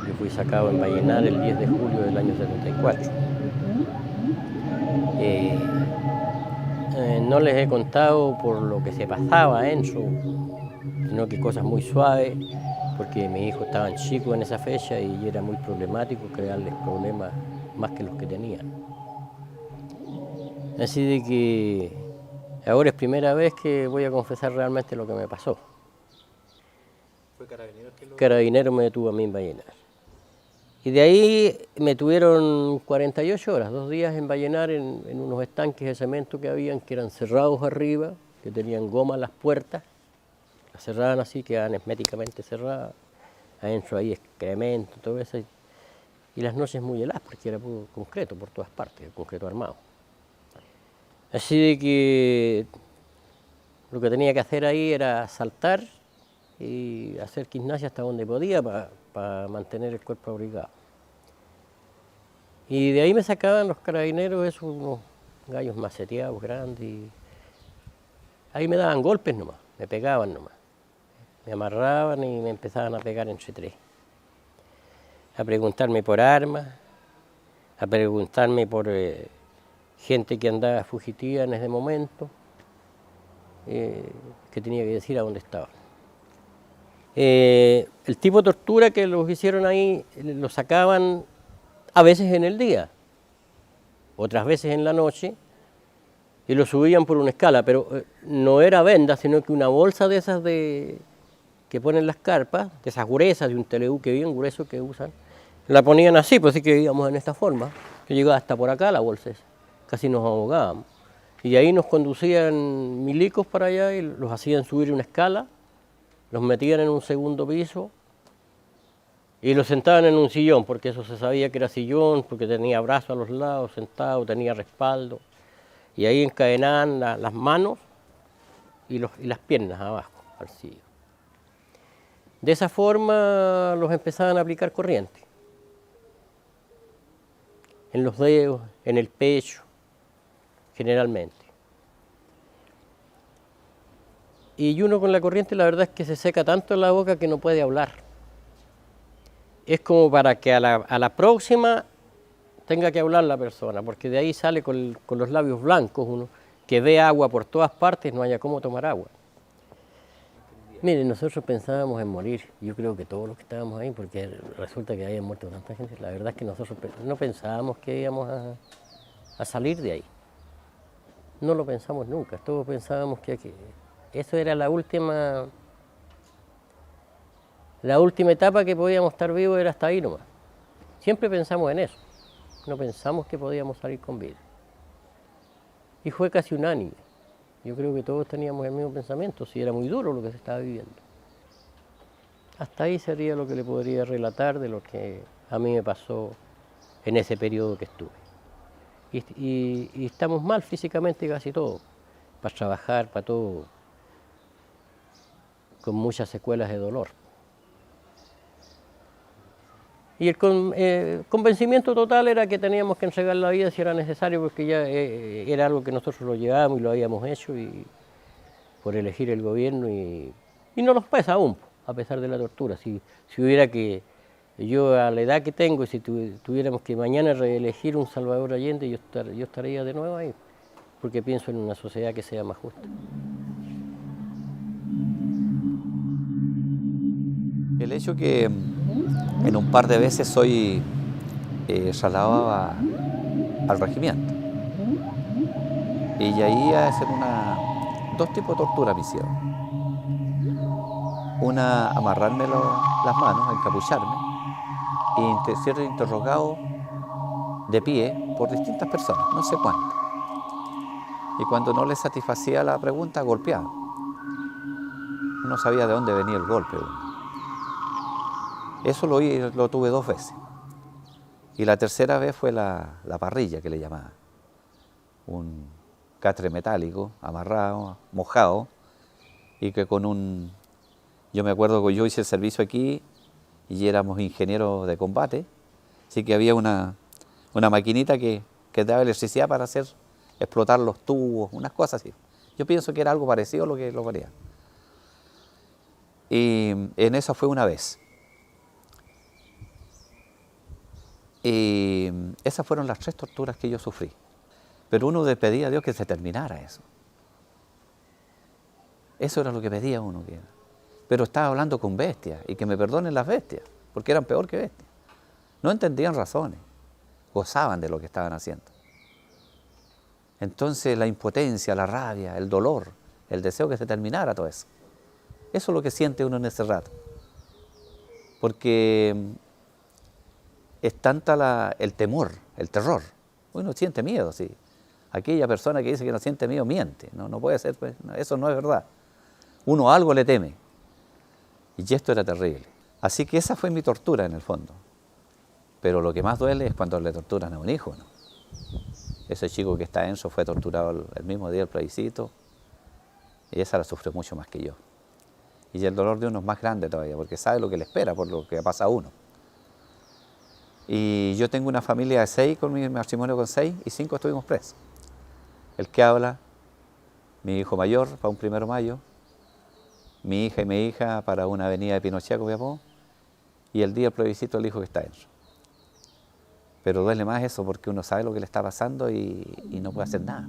Yo fui sacado en Vallenar el 10 de julio del año 74. No les he contado por lo que se pasaba en su, sino que cosas muy suaves, porque mis hijos estaban chicos en esa fecha y era muy problemático crearles problemas más que los que tenían. Así de que ahora es primera vez que voy a confesar realmente lo que me pasó. ¿Fue Carabineros que lo...? Carabineros me detuvo a mí en Vallenar. Y de ahí me tuvieron 48 horas, 2 días en Vallenar, en unos estanques de cemento que habían, que eran cerrados arriba, que tenían goma las puertas, las cerraban así, quedaban herméticamente cerradas, adentro ahí excremento, todo eso, y las noches muy heladas, porque era puro concreto por todas partes, concreto armado. Así de que lo que tenía que hacer ahí era saltar y hacer gimnasia hasta donde podía para mantener el cuerpo abrigado. Y de ahí me sacaban los carabineros, esos unos gallos maceteados grandes, y ahí me daban golpes nomás, me pegaban nomás. Me amarraban y me empezaban a pegar entre tres. A preguntarme por armas, a preguntarme por gente que andaba fugitiva en ese momento, que tenía que decir a dónde estaban. El tipo de tortura que los hicieron ahí, lo sacaban a veces en el día, otras veces en la noche, y lo subían por una escala, pero no era venda, sino que una bolsa de esas que ponen las carpas, de esas gruesas, de un teleuque bien grueso que usan, la ponían así, pues sí que íbamos en esta forma, que llegaba hasta por acá la bolsa esa, casi nos ahogábamos. Y ahí nos conducían milicos para allá y los hacían subir una escala, los metían en un segundo piso y los sentaban en un sillón, porque eso se sabía que era sillón, porque tenía brazos a los lados, sentado, tenía respaldo. Y ahí encadenaban las manos y las piernas abajo, al sillón. De esa forma los empezaban a aplicar corriente. En los dedos, en el pecho, generalmente. Y uno con la corriente la verdad es que se seca tanto la boca que no puede hablar. Es como para que a la próxima tenga que hablar la persona, porque de ahí sale con los labios blancos uno, que ve agua por todas partes, no haya cómo tomar agua. Miren, nosotros pensábamos en morir, yo creo que todos los que estábamos ahí, porque resulta que había muerto tanta gente, la verdad es que nosotros no pensábamos que íbamos a salir de ahí. No lo pensamos nunca, todos pensábamos que eso era la última etapa que podíamos estar vivos, era hasta ahí nomás. Siempre pensamos en eso, no pensamos que podíamos salir con vida. Y fue casi unánime. Yo creo que todos teníamos el mismo pensamiento, si era muy duro lo que se estaba viviendo. Hasta ahí sería lo que le podría relatar de lo que a mí me pasó en ese periodo que estuve. Y estamos mal físicamente casi todos, para trabajar, para todo, con muchas secuelas de dolor. Y el convencimiento total era que teníamos que entregar la vida si era necesario, porque ya era algo que nosotros lo llevábamos y lo habíamos hecho y por elegir el gobierno y no nos pesa aún, a pesar de la tortura. Si hubiera que, yo a la edad que tengo, si tuviéramos que mañana reelegir un Salvador Allende, yo estaría de nuevo ahí, porque pienso en una sociedad que sea más justa. El hecho que en un par de veces soy trasladado al regimiento. Y ahí hacen dos tipos de tortura me hicieron. Una, amarrarme las manos, encapucharme, y ser interrogado de pie por distintas personas, no sé cuántas. Y cuando no les satisfacía la pregunta, golpeaban. No sabía de dónde venía el golpe. Eso lo tuve 2 veces. Y la tercera vez fue la parrilla, que le llamaban. Un catre metálico, amarrado, mojado, y que yo me acuerdo que yo hice el servicio aquí y éramos ingenieros de combate, así que había una maquinita que que daba electricidad para hacer explotar los tubos, unas cosas así. Yo pienso que era algo parecido a lo que lo ponía. Y en eso fue una vez. Y esas fueron las 3 torturas que yo sufrí. Pero uno le pedía a Dios que se terminara eso. Eso era lo que pedía uno. Pero estaba hablando con bestias, y que me perdonen las bestias, porque eran peor que bestias. No entendían razones, gozaban de lo que estaban haciendo. Entonces la impotencia, la rabia, el dolor, el deseo que se terminara todo eso. Eso es lo que siente uno en ese rato. Porque es tanta el temor, el terror. Uno siente miedo, sí. Aquella persona que dice que no siente miedo miente. No puede ser, pues, eso no es verdad. Uno algo le teme. Y esto era terrible. Así que esa fue mi tortura en el fondo. Pero lo que más duele es cuando le torturan a un hijo, ¿no? Ese chico que está Enzo fue torturado el mismo día del plebiscito, y esa la sufrió mucho más que yo. Y el dolor de uno es más grande todavía, porque sabe lo que le espera por lo que pasa a uno. Y yo tengo una familia de 6 con mi matrimonio con 6, y 5 estuvimos presos. El que habla, mi hijo mayor para un 1 de mayo, mi hija y mi hija para una avenida de Pinochet, Copiapó, y el día del plebiscito el hijo que está dentro. Pero duele más eso porque uno sabe lo que le está pasando y no puede hacer nada.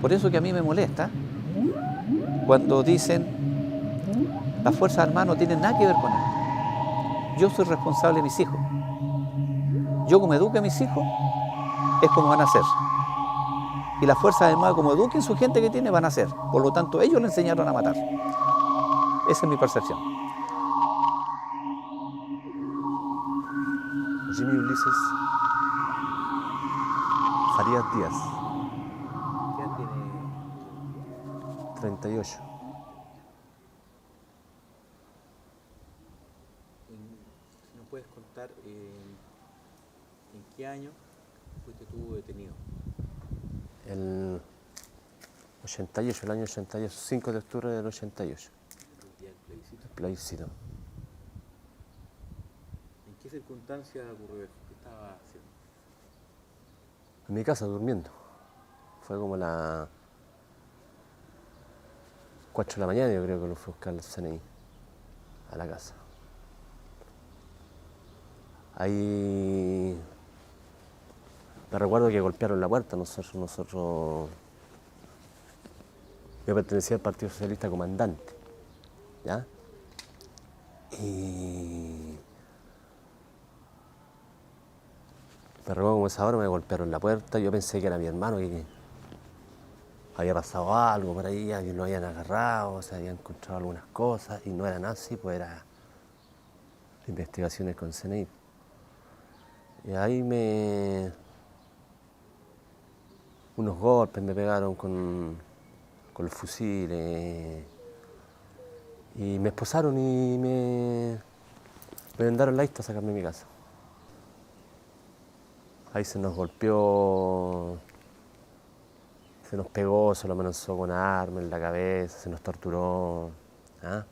Por eso que a mí me molesta cuando dicen las Fuerzas Armadas no tienen nada que ver con esto. Yo soy responsable de mis hijos. Yo como eduque a mis hijos, es como van a ser. Y las Fuerzas Armadas como eduquen su gente que tiene, van a ser. Por lo tanto, ellos le enseñaron a matar. Esa es mi percepción. Jimmy Ulises Farías Díaz, ¿Qué edad tiene? 38. Si nos puedes contar en qué año fuiste tú detenido. El 88, el año 88, 5 de octubre del 88. El día del plebiscito. El plebiscito. ¿En qué circunstancias ocurrió eso? ¿Qué estaba haciendo? En mi casa durmiendo. Fue como las 4 de la mañana, yo creo que lo fue a buscar el CNI a la casa. Ahí me recuerdo que golpearon la puerta. Nosotros yo pertenecía al Partido Socialista Comandante, ¿ya? Y me recuerdo como esa hora me golpearon la puerta. Yo pensé que era mi hermano, que había pasado algo por ahí, que lo habían agarrado, se habían encontrado algunas cosas, y no era nazi, pues era investigaciones con CNI. Y ahí unos golpes me pegaron con los fusiles, y me esposaron y me vendaron la vista a sacarme de mi casa. Ahí se nos golpeó, se nos pegó, se lo amenazó con arma en la cabeza, se nos torturó, ¿ah?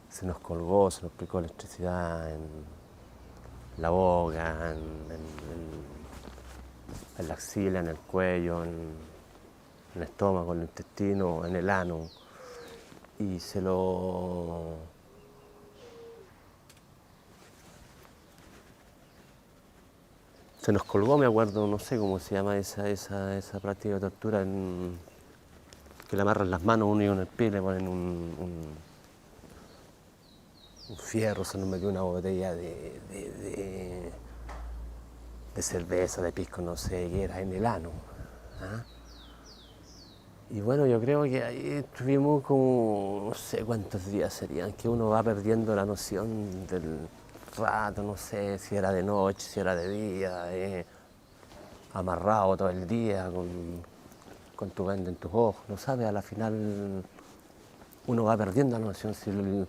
Se nos colgó, se nos aplicó electricidad en la boca, en la axila, en el cuello, en el estómago, en el intestino, en el ano. Y se nos colgó, me acuerdo, no sé cómo se llama esa práctica de tortura, que le amarran las manos uno y uno en el pie, le ponen un fierro, se nos metió una botella de cerveza, de pisco, no sé qué era, en el ano, ¿ah? Y bueno, yo creo que ahí estuvimos como, no sé cuántos días serían, que uno va perdiendo la noción del rato, no sé si era de noche, si era de día, amarrado todo el día con tu venda en tus ojos, no sabes, a la final uno va perdiendo la noción. Si el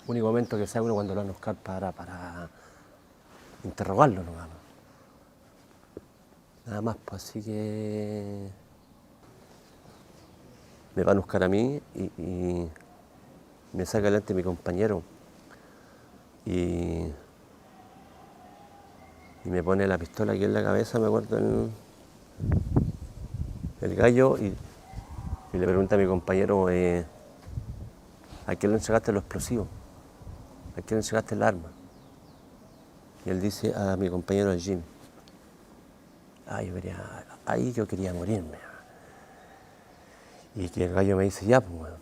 único momento que sabe uno cuando lo van a buscar para interrogarlo nomás. Nada más, pues así que me van a buscar a mí y Me saca adelante mi compañero y me pone la pistola aquí en la cabeza, me acuerdo, el gallo, y le pregunta a mi compañero, ¿a quién le entregaste los explosivos? ¿A quién le entregaste el arma? Y él dice a mi compañero, al Jim. Ahí yo quería morirme. Y que el gallo me dice, ya, pues, bueno.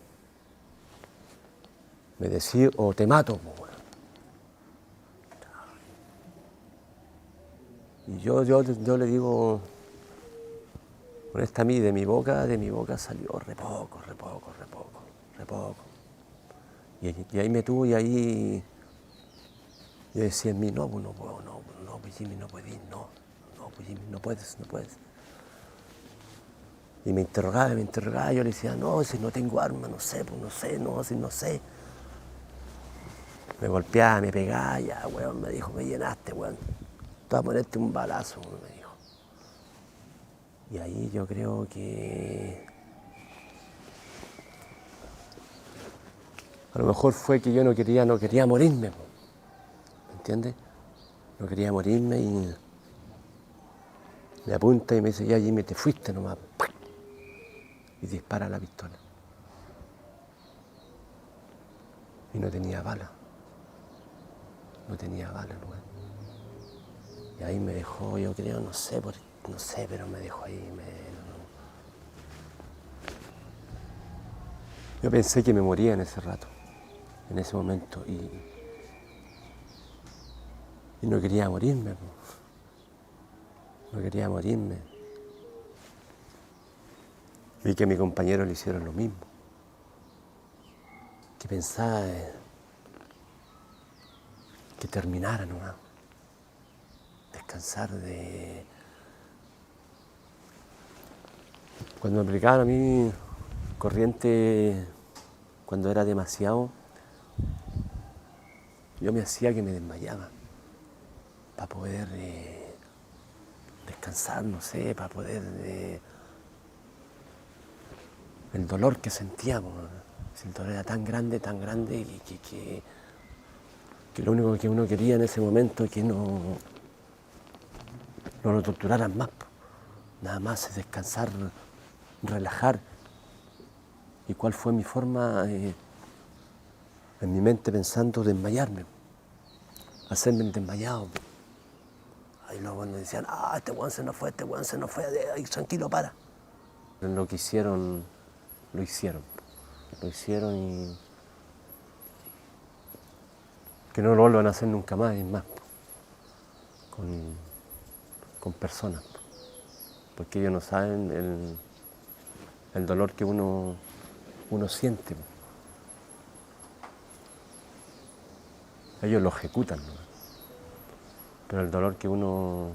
Me decís, o te mato, pues, bueno. Y yo le digo, honestamente, de mi boca salió re poco. Y ahí me tuvo, y ahí yo decía en mí, no, pues Jimmy, no puedes ir, no, pues Jimmy, no puedes. Y me interrogaba, yo le decía, no, si no tengo arma, no sé. Me golpeaba, me pegaba, ya, weón, me dijo, me llenaste, weón. Te voy a ponerte un balazo, me dijo. Y ahí yo creo que a lo mejor fue que yo no quería morirme, ¿me entiendes? No quería morirme y me apunta y me dice, ya Jimmy, te fuiste nomás. Y dispara la pistola. Y no tenía bala. No, y ahí me dejó, yo creo, no sé, pero me dejó ahí. Yo pensé que me moría en ese rato, en ese momento, y no quería morirme. No quería morirme. Vi que a mi compañero le hicieron lo mismo. Que pensaba que terminara nomás. Descansar de... Cuando me aplicaban a mí corriente, cuando era demasiado, yo me hacía que me desmayaba para poder descansar, no sé, para poder... el dolor que sentía, el dolor era tan grande que lo único que uno quería en ese momento es que no lo torturaran más. Nada más es descansar, relajar. ¿Y cuál fue mi forma? En mi mente pensando desmayarme, hacerme el desmayado. Ahí luego me decían, este weón se nos fue, ahí, tranquilo, para. Lo que hicieron, lo hicieron y que no lo vuelvan a hacer nunca más, es más, con personas, porque ellos no saben el dolor que uno siente. Ellos lo ejecutan, ¿no? Pero el dolor que uno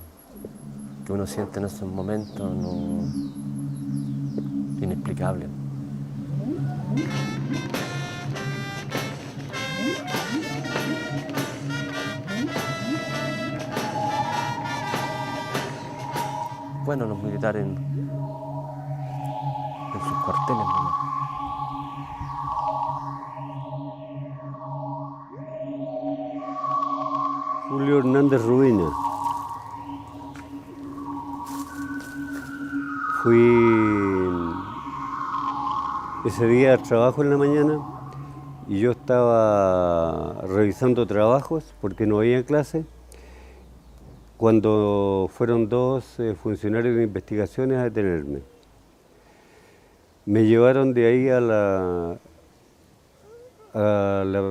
siente en esos momentos es inexplicable. Bueno, los militares en sus cuarteles, ¿no? Julio Hernández Rubina. Fui ese día al trabajo en la mañana y yo estaba revisando trabajos porque no había clase cuando fueron dos funcionarios de investigaciones a detenerme. Me llevaron de ahí a la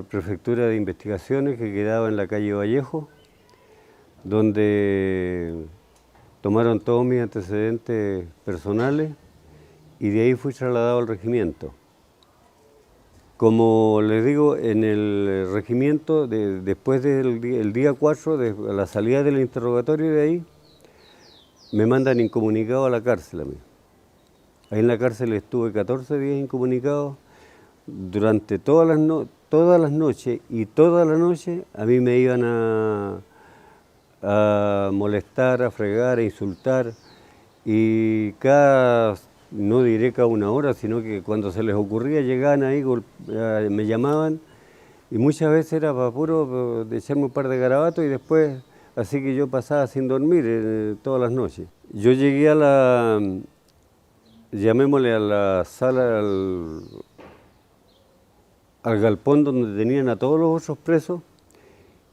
prefectura de investigaciones que quedaba en la calle Vallejo, donde tomaron todos mis antecedentes personales y de ahí fui trasladado al regimiento. Como les digo, en el regimiento, después del día 4, de la salida del interrogatorio de ahí, me mandan incomunicado a la cárcel a mí. Ahí en la cárcel estuve 14 días incomunicado. Durante todas las noches y toda la noche a mí me iban a molestar, a fregar, a insultar. Y cada no diré cada una hora, sino que cuando se les ocurría llegaban ahí, me llamaban, y muchas veces era para puro de echarme un par de garabatos y después, así que yo pasaba sin dormir todas las noches. Yo llegué a la, llamémosle a la sala, al galpón donde tenían a todos los otros presos,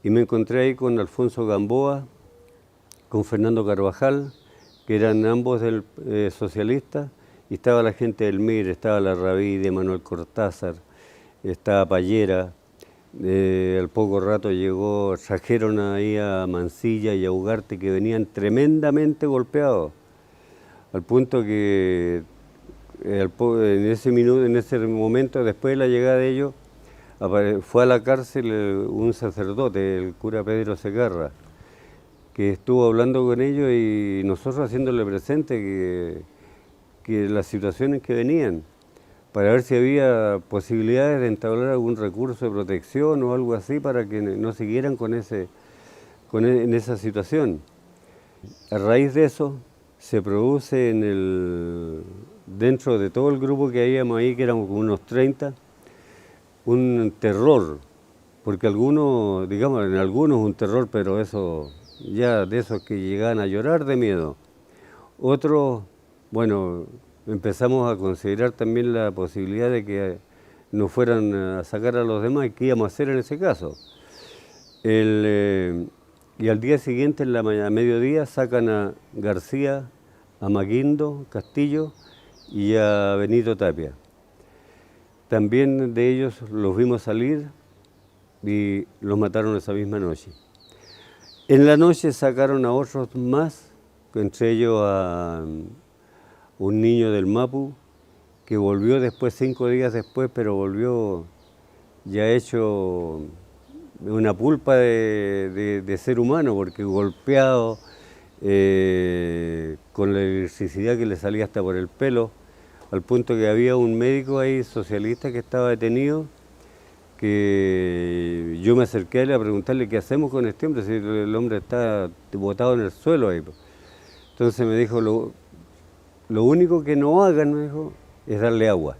y me encontré ahí con Alfonso Gamboa, con Fernando Carvajal, que eran ambos socialistas, y estaba la gente del MIR, estaba Larravide, Manuel Cortázar, estaba Pallera. Al poco rato trajeron ahí a Mansilla y a Ugarte, que venían tremendamente golpeados, al punto que en ese momento, después de la llegada de ellos, fue a la cárcel un sacerdote, el cura Pedro Segarra, que estuvo hablando con ellos y nosotros haciéndole presente que las situaciones que venían, para ver si había posibilidades de entablar algún recurso de protección o algo así para que no siguieran en esa situación. A raíz de eso se produce dentro de todo el grupo que habíamos ahí, que éramos como unos 30, un terror, porque algunos, digamos, en algunos un terror, pero eso ya de esos que llegaban a llorar de miedo. Otros, bueno, empezamos a considerar también la posibilidad de que nos fueran a sacar a los demás, y qué íbamos a hacer en ese caso. Y al día siguiente, a mediodía, sacan a García, a Maguindo Castillo y a Benito Tapia. También de ellos los vimos salir y los mataron esa misma noche. En la noche sacaron a otros más, entre ellos a un niño del Mapu, que volvió después, 5 días después, pero volvió ya hecho una pulpa de ser humano, porque golpeado, con la electricidad que le salía hasta por el pelo, al punto que había un médico ahí socialista que estaba detenido, que yo me acerqué a él a preguntarle qué hacemos con este hombre, si el hombre está botado en el suelo ahí. Entonces me dijo, lo único que no hagan, me dijo, es darle agua.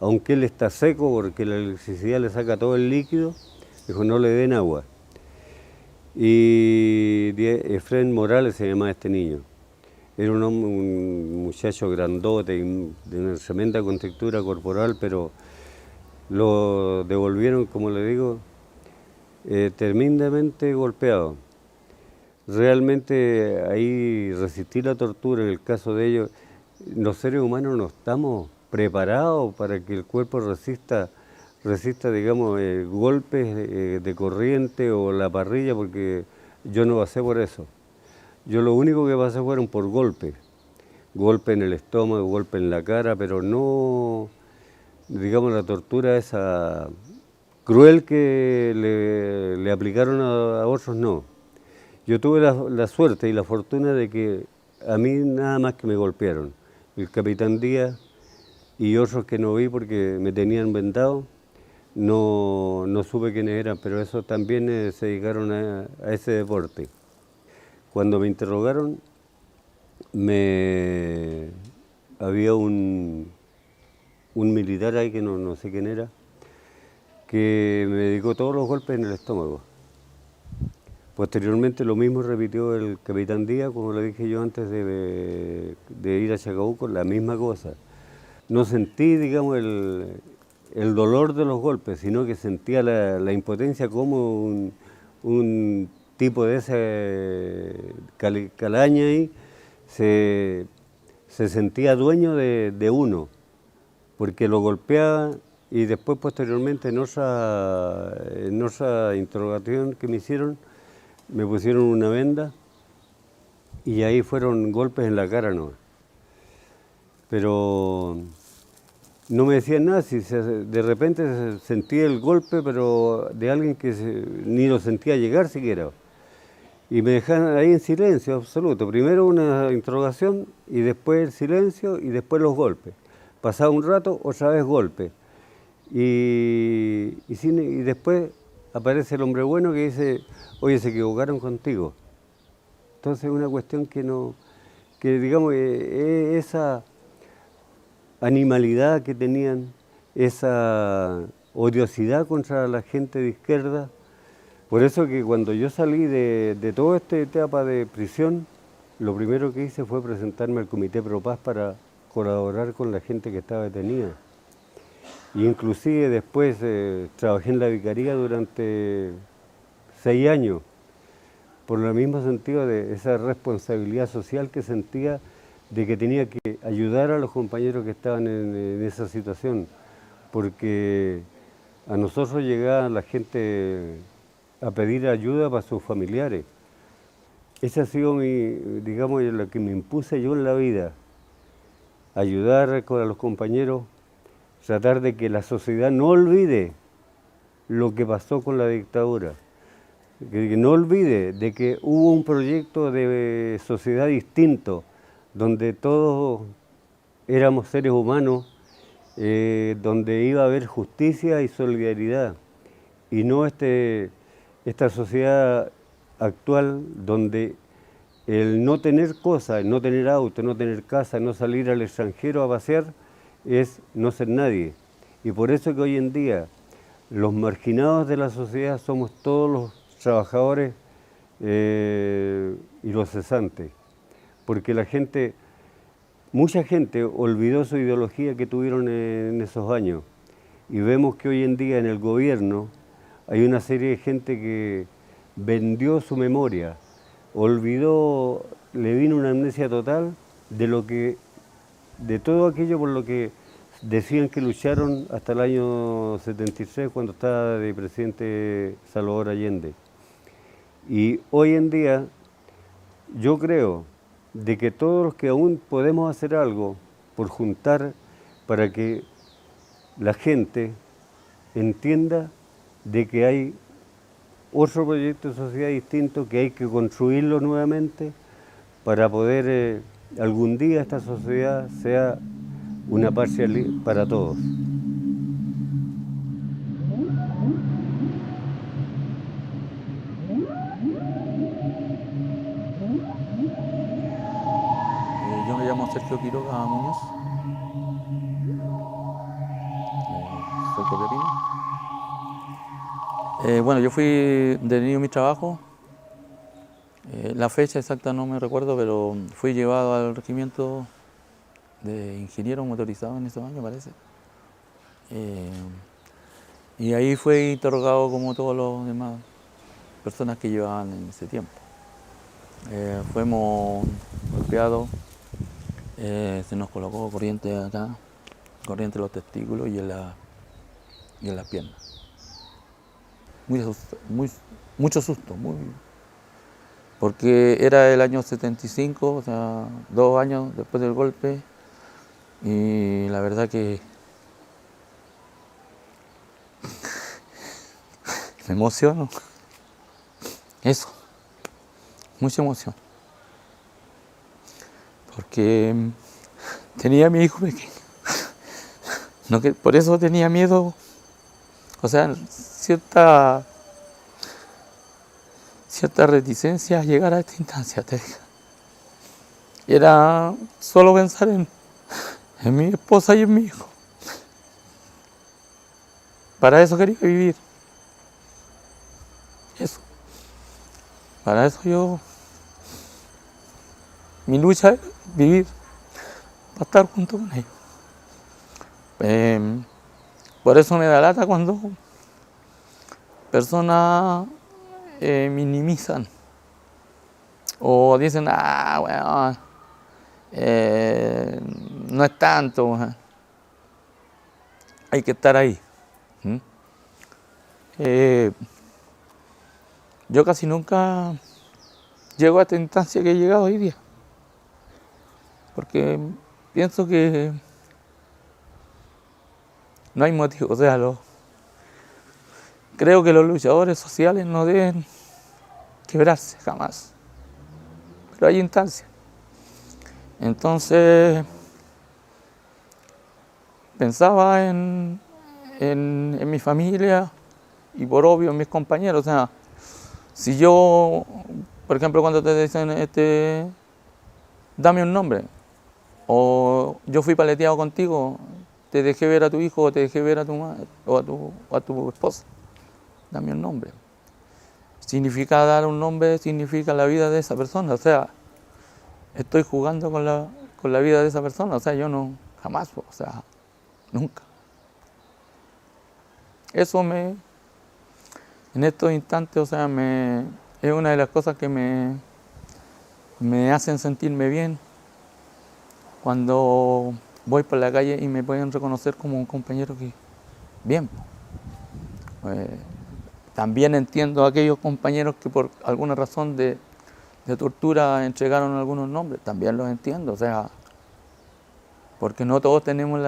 Aunque él está seco porque la electricidad le saca todo el líquido, dijo, no le den agua. Y Efrén Morales se llamaba este niño. Era un muchacho grandote, de una tremenda contextura corporal, pero lo devolvieron, como le digo, tremendamente golpeado. Realmente ahí resistir la tortura, en el caso de ellos, los seres humanos no estamos preparados para que el cuerpo resista, digamos, golpes de corriente o la parrilla, porque yo no pasé por eso. Yo lo único que pasé fueron por golpes. Golpe en el estómago, golpe en la cara, pero no, digamos, la tortura esa cruel que le aplicaron a otros, no. Yo tuve la suerte y la fortuna de que a mí nada más que me golpearon. El capitán Díaz y otros que no vi porque me tenían vendado, no supe quiénes eran, pero esos también se dedicaron a ese deporte. Cuando me interrogaron, había un militar ahí que no sé quién era, que me dedicó todos los golpes en el estómago. Posteriormente lo mismo repitió el capitán Díaz, como le dije yo antes de ir a Chacabuco, la misma cosa. No sentí, digamos, el dolor de los golpes, sino que sentía la impotencia como un tipo de esa calaña ahí se sentía dueño de uno, porque lo golpeaba. Y después, posteriormente, en otra interrogación que me hicieron, me pusieron una venda y ahí fueron golpes en la cara, no. Pero no me decían nada, si de repente sentía el golpe, pero de alguien que ni lo sentía llegar siquiera. Y me dejaban ahí en silencio absoluto. Primero una interrogación y después el silencio y después los golpes. Pasaba un rato, otra vez golpe. Y después aparece el hombre bueno que dice, oye, se equivocaron contigo. Entonces es una cuestión que digamos, esa animalidad que tenían, esa odiosidad contra la gente de izquierda. Por eso que cuando yo salí de toda esta etapa de prisión, lo primero que hice fue presentarme al Comité Pro Paz para colaborar con la gente que estaba detenida. Y inclusive después trabajé en la vicaría durante 6 años, por el mismo sentido de esa responsabilidad social que sentía de que tenía que ayudar a los compañeros que estaban en esa situación, porque a nosotros llegaba la gente a pedir ayuda para sus familiares. Ese ha sido digamos, lo que me impuse yo en la vida, ayudar a los compañeros, tratar de que la sociedad no olvide lo que pasó con la dictadura, que no olvide de que hubo un proyecto de sociedad distinto, donde todos éramos seres humanos, donde iba a haber justicia y solidaridad, y no esta sociedad actual donde el no tener cosas, no tener auto, no tener casa, no salir al extranjero a pasear, es no ser nadie. Y por eso que hoy en día los marginados de la sociedad somos todos los trabajadores y los cesantes, porque mucha gente olvidó su ideología que tuvieron en esos años, y vemos que hoy en día en el gobierno hay una serie de gente que vendió su memoria, olvidó, le vino una amnesia total de todo aquello por lo que decían que lucharon hasta el año 73 cuando estaba de presidente Salvador Allende. Y hoy en día yo creo de que todos los que aún podemos hacer algo por juntar para que la gente entienda de que hay otro proyecto de sociedad distinto, que hay que construirlo nuevamente para poder algún día esta sociedad sea una patria para todos. Yo me llamo Sergio Quiroga Muñoz, soy copiapino. Bueno, yo fui detenido en mi trabajo, la fecha exacta no me recuerdo, pero fui llevado al regimiento de ingenieros motorizados en esos años, parece. Y ahí fue interrogado como todos los demás personas que llevaban en ese tiempo. Fuimos golpeados, se nos colocó corriente acá, corriente en los testículos y en las piernas. Mucho susto, porque era el año 75, o sea, 2 años después del golpe, y la verdad que me emociono. Eso, mucha emoción. Porque tenía a mi hijo pequeño. No, por eso tenía miedo, o sea, cierta reticencia a llegar a esta instancia. Era solo pensar en mi esposa y en mi hijo. Para eso quería vivir. Eso. Para eso mi lucha es vivir, para estar junto con ellos. Por eso me da lata cuando personas minimizan o dicen, bueno, no es tanto, hay que estar ahí. Yo casi nunca llego a esta instancia que he llegado hoy día, porque pienso que no hay motivo, o sea, creo que los luchadores sociales no deben quebrarse jamás, pero hay instancias. Entonces pensaba en mi familia y por obvio en mis compañeros. O sea, si yo, por ejemplo, cuando te dicen dame un nombre, O yo fui paleteado contigo, te dejé ver a tu hijo, o te dejé ver a tu madre, o a tu esposa. Dame un nombre. Significa dar un nombre, significa la vida de esa persona. O sea, estoy jugando con la vida de esa persona. O sea, yo no, jamás, o sea, nunca. Eso en estos instantes, o sea, es una de las cosas que me hacen sentirme bien cuando voy por la calle y me pueden reconocer como un compañero que, bien. También entiendo a aquellos compañeros que por alguna razón de tortura entregaron algunos nombres, también los entiendo, o sea, porque no todos tenemos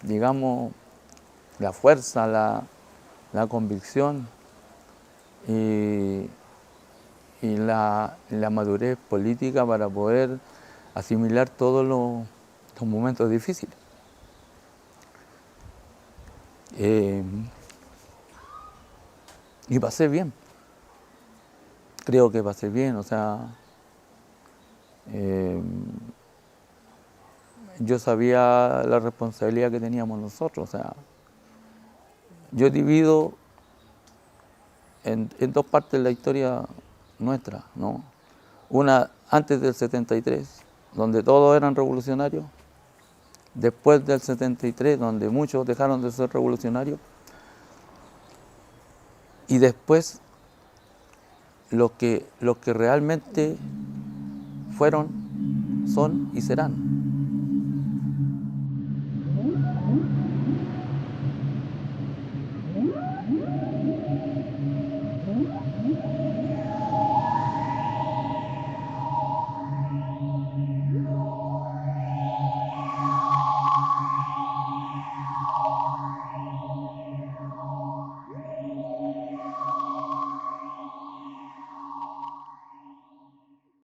digamos, la fuerza, la convicción y la madurez política para poder asimilar todos los momentos difíciles. Y pasé bien, creo que pasé bien, o sea, yo sabía la responsabilidad que teníamos nosotros, o sea, yo divido en dos partes la historia nuestra, ¿no? Una antes del 73, donde todos eran revolucionarios, después del 73, donde muchos dejaron de ser revolucionarios, y después los que realmente fueron, son y serán.